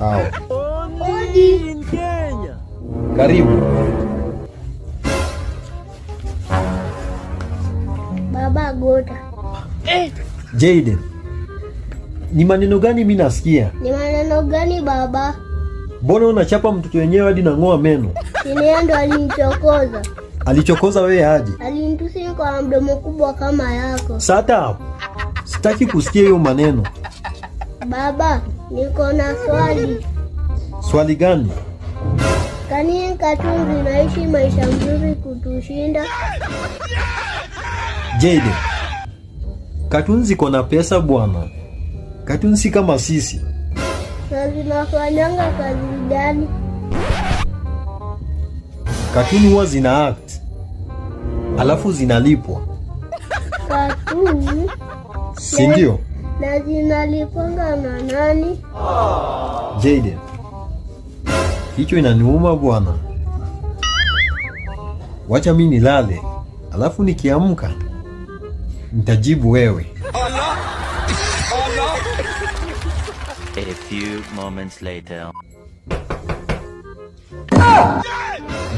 Hao. Odi Kenya. Karibu. Baba Gota. Jayden. Ni maneno gani mimi nasikia? Ni maneno gani baba? Mbona unachapa mtoto wenyewe hadi nang'oa meno? Yeye ndo alinichokoza. Alichokoza wewe aje? Alinitusi kwa mdomo kubwa kama yako. Sasa hapo. Sitaki kusikia hiyo maneno. Baba, niko na swali. Swali gani? Kani katuni zinaishi maisha mzuri kutushinda? Jayden. Katuni ziko na pesa bwana. Katuni si kama sisi. Na zinafanyanga kazi gani? Katuni huwa zina act. Alafu zinalipwa. Katuni? Si ndio? Na zinalipanga na nani? Jayden. Hicho inaniuma bwana. Wacha mimi nilale. Alafu nikiamka nitajibu wewe. A few moments later.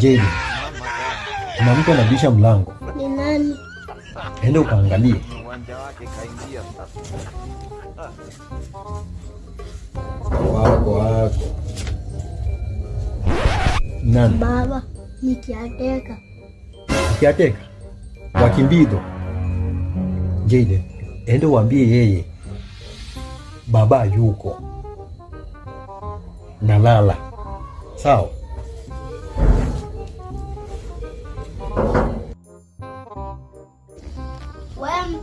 Jayden. Kuna mtu anabisha mlango. Ni nani? Enda ukaangalie. Wako. Nani? Baba, nikiateka. Kiateka. Wakimbido. Jayden, enda uambie yeye baba yuko. Nalala. Sawa?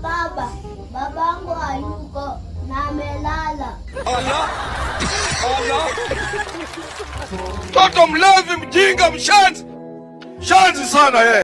Baba, babangu hayuko na amelala. Toto mlevi, mjinga, mshanzi sana yeye.